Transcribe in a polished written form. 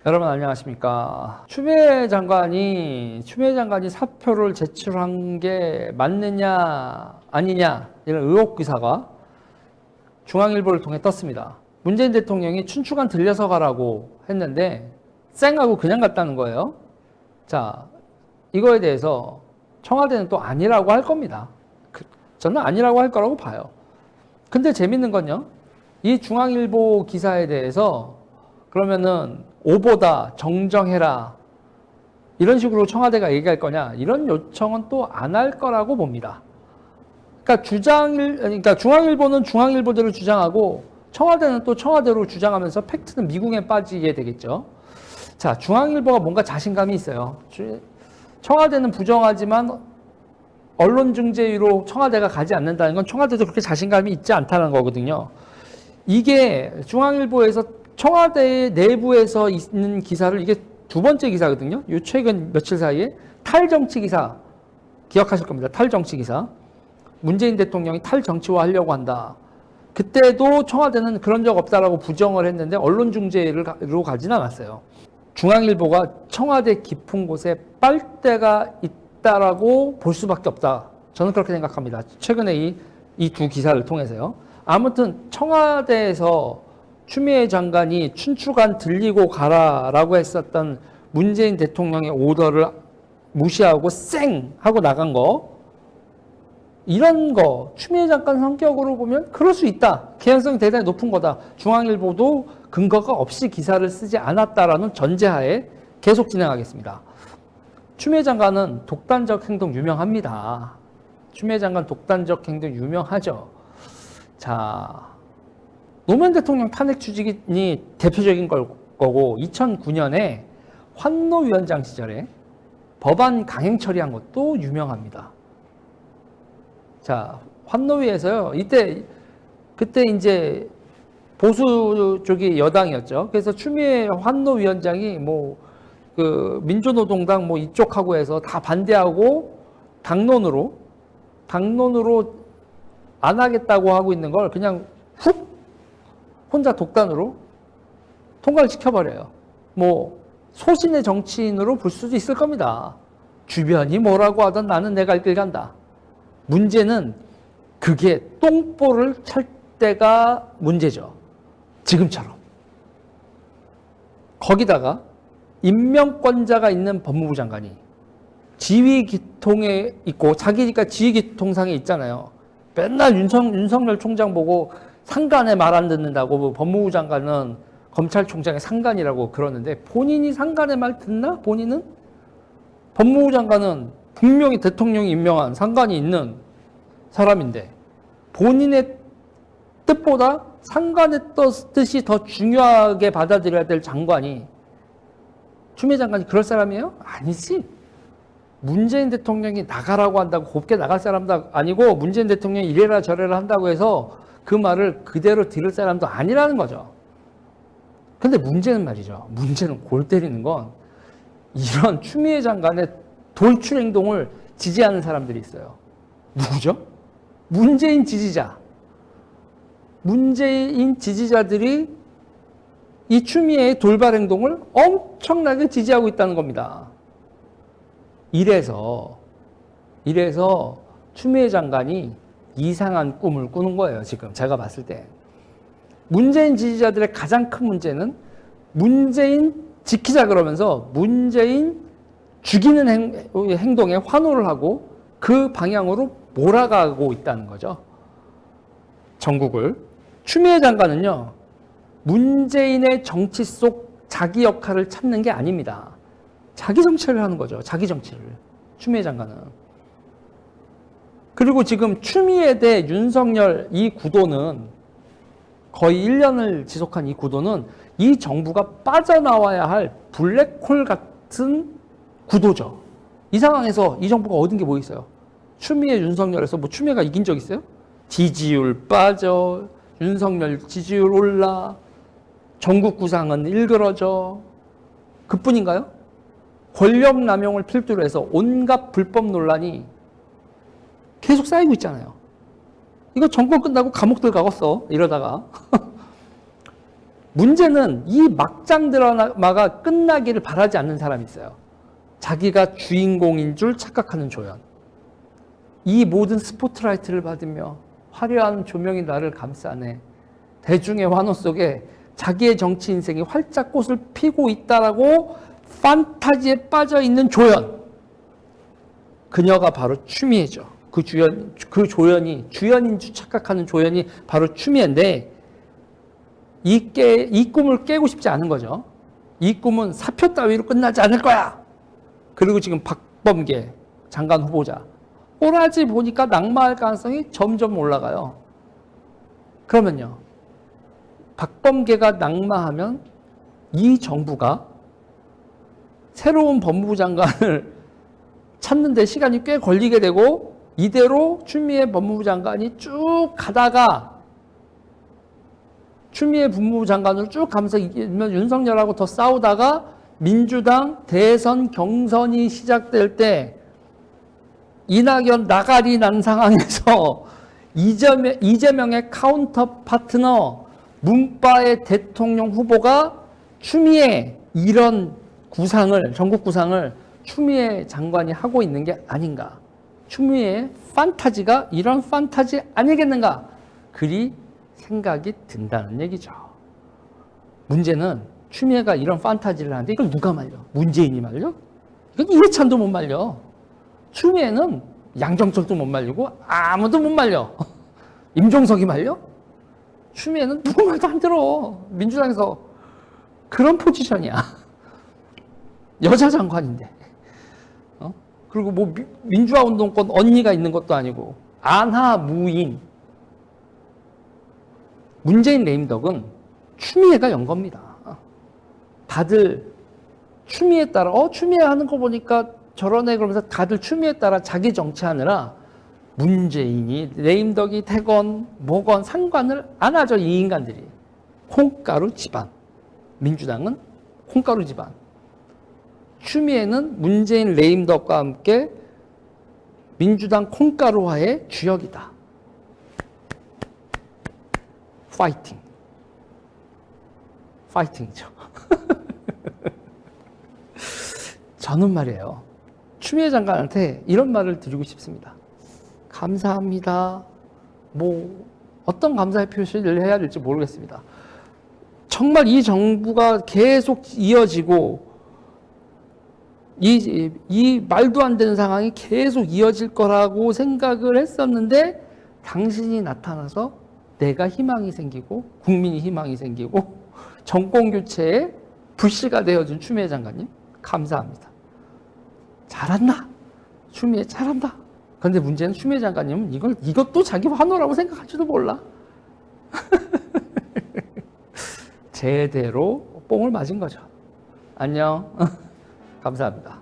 여러분 안녕하십니까. 추미애 장관이 사표를 제출한 게 맞느냐 아니냐 이런 의혹 기사가 중앙일보를 통해 떴습니다. 문재인 대통령이 춘추관 들려서 가라고 했는데 쌩하고 그냥 갔다는 거예요. 자, 이거에 대해서 청와대는 또 아니라고 할 겁니다. 저는 아니라고 할 거라고 봐요. 근데 재밌는 건요, 이 중앙일보 기사에 대해서 그러면은 오보다 정정해라 이런 식으로 청와대가 얘기할 거냐, 이런 요청은 또 안 할 거라고 봅니다. 그러니까 중앙일보는 중앙일보대로 주장하고 청와대는 또 청와대로 주장하면서 팩트는 미궁에 빠지게 되겠죠. 자, 중앙일보가 뭔가 자신감이 있어요. 청와대는 부정하지만 언론중재위로 청와대가 가지 않는다는 건 청와대도 그렇게 자신감이 있지 않다는 거거든요. 이게 중앙일보에서 청와대 내부에서 있는 기사를, 이게 두 번째 기사거든요. 요 최근 며칠 사이에 탈정치 기사 기억하실 겁니다. 탈정치 기사. 문재인 대통령이 탈정치화 하려고 한다. 그때도 청와대는 그런 적 없다라고 부정을 했는데 언론중재로 가진 않았어요. 중앙일보가 청와대 깊은 곳에 빨대가 있다라고 볼 수밖에 없다. 저는 그렇게 생각합니다. 최근에 이 두 기사를 통해서요. 아무튼 청와대에서 추미애 장관이 춘추관 들리고 가라라고 했었던 문재인 대통령의 오더를 무시하고 쌩 하고 나간 거, 이런 거 추미애 장관 성격으로 보면 그럴 수 있다. 개연성이 대단히 높은 거다. 중앙일보도 근거가 없이 기사를 쓰지 않았다라는 전제하에 계속 진행하겠습니다. 추미애 장관은 독단적 행동 유명합니다. 추미애 장관 독단적 행동 유명하죠. 자, 노무현 대통령 탄핵 추진이 대표적인 거고 2009년에 환노위원장 시절에 법안 강행 처리한 것도 유명합니다. 자, 환노위에서요, 그때 이제 보수 쪽이 여당이었죠. 그래서 추미애 환노위원장이 민주노동당 이쪽하고 해서 다 반대하고 당론으로 안 하겠다고 하고 있는 걸 그냥 훅 혼자 독단으로 통과를 시켜버려요. 소신의 정치인으로 볼 수도 있을 겁니다. 주변이 뭐라고 하든 나는 내 갈 길 간다. 문제는 그게 똥볼을 찰 때가 문제죠. 지금처럼. 거기다가 임명권자가 있는 법무부 장관이 지휘기통에 있고, 자기가 지휘기통상에 있잖아요. 맨날 윤석열 총장 보고 상관에 말 안 듣는다고 법무부 장관은 검찰총장의 상관이라고 그러는데, 본인이 상관의 말 듣나? 본인은? 법무부 장관은 분명히 대통령이 임명한 상관이 있는 사람인데 본인의 뜻보다 상관의 뜻이 더 중요하게 받아들여야 될 장관이, 추미애 장관이 그럴 사람이에요? 아니지. 문재인 대통령이 나가라고 한다고 곱게 나갈 사람도 아니고, 문재인 대통령이 이래라 저래라 한다고 해서 그 말을 그대로 들을 사람도 아니라는 거죠. 근데 문제는 말이죠. 문제는 골 때리는 건 이런 추미애 장관의 돌출 행동을 지지하는 사람들이 있어요. 누구죠? 문재인 지지자. 문재인 지지자들이 이 추미애의 돌발 행동을 엄청나게 지지하고 있다는 겁니다. 이래서 추미애 장관이 이상한 꿈을 꾸는 거예요. 지금 제가 봤을 때. 문재인 지지자들의 가장 큰 문제는 문재인 지키자 그러면서 문재인 죽이는 행동에 환호를 하고 그 방향으로 몰아가고 있다는 거죠. 전국을. 추미애 장관은요, 문재인의 정치 속 자기 역할을 찾는 게 아닙니다. 자기 정치를 하는 거죠. 자기 정치를. 추미애 장관은. 그리고 지금 추미애 대 윤석열 이 구도는, 거의 1년을 지속한 이 구도는 이 정부가 빠져나와야 할 블랙홀 같은 구도죠. 이 상황에서 이 정부가 얻은 게 뭐 있어요? 추미애, 윤석열에서 추미애가 이긴 적 있어요? 지지율 빠져, 윤석열 지지율 올라, 전국 구상은 일그러져. 그뿐인가요? 권력 남용을 필두로 해서 온갖 불법 논란이 계속 쌓이고 있잖아요. 이거 정권 끝나고 감옥들 가겠어, 이러다가. 문제는 이 막장 드라마가 끝나기를 바라지 않는 사람이 있어요. 자기가 주인공인 줄 착각하는 조연. 이 모든 스포트라이트를 받으며 화려한 조명이 나를 감싸네. 대중의 환호 속에 자기의 정치 인생이 활짝 꽃을 피고 있다라고 판타지에 빠져 있는 조연. 그녀가 바로 추미애죠. 그 조연이 주연인 줄 착각하는 조연이 바로 추미애인데 이 꿈을 깨고 싶지 않은 거죠. 이 꿈은 사표 따위로 끝나지 않을 거야. 그리고 지금 박범계 장관 후보자 꼬라지 보니까 낙마할 가능성이 점점 올라가요. 그러면요, 박범계가 낙마하면 이 정부가 새로운 법무부 장관을 찾는 데 시간이 꽤 걸리게 되고 이대로 추미애 법무부 장관이 쭉 가다가 추미애 법무부 장관으로 쭉 가면서 윤석열하고 더 싸우다가 민주당 대선 경선이 시작될 때 이낙연 나가리 난 상황에서 이재명의 카운터 파트너 문바의 대통령 후보가 추미애 이런 구상을 전국 구상을 추미애 장관이 하고 있는 게 아닌가. 추미애의 판타지가 이런 판타지 아니겠는가. 그리 생각이 든다는 얘기죠. 문제는 추미애가 이런 판타지를 하는데 이걸 누가 말려? 문재인이 말려? 이건 이해찬도 못 말려. 추미애는 양정철도 못 말리고 아무도 못 말려. 임종석이 말려? 추미애는 누구 말도 안 들어. 민주당에서 그런 포지션이야. 여자 장관인데. 그리고 뭐 민주화 운동권 언니가 있는 것도 아니고 안하무인. 문재인 레임덕은 추미애가 연 겁니다. 다들 추미애 따라 추미애 하는 거 보니까 저러네 그러면서 다들 추미애 따라 자기 정치하느라 문재인이 레임덕이 되건 뭐건 상관을 안 하죠. 이 인간들이. 콩가루 집안. 민주당은 콩가루 집안. 추미애는 문재인 레임덕과 함께 민주당 콩가루화의 주역이다. 파이팅. 파이팅이죠. 저는 말이에요. 추미애 장관한테 이런 말을 드리고 싶습니다. 감사합니다. 뭐 어떤 감사의 표시를 해야 될지 모르겠습니다. 정말 이 정부가 계속 이어지고 이 말도 안 되는 상황이 계속 이어질 거라고 생각을 했었는데 당신이 나타나서 내가 희망이 생기고 국민이 희망이 생기고 정권 교체에 불씨가 되어준 추미애 장관님 감사합니다. 잘한다. 추미애 잘한다. 그런데 문제는 추미애 장관님은 이것도 자기 환호라고 생각할지도 몰라. 제대로 뽕을 맞은 거죠. 안녕. 감사합니다.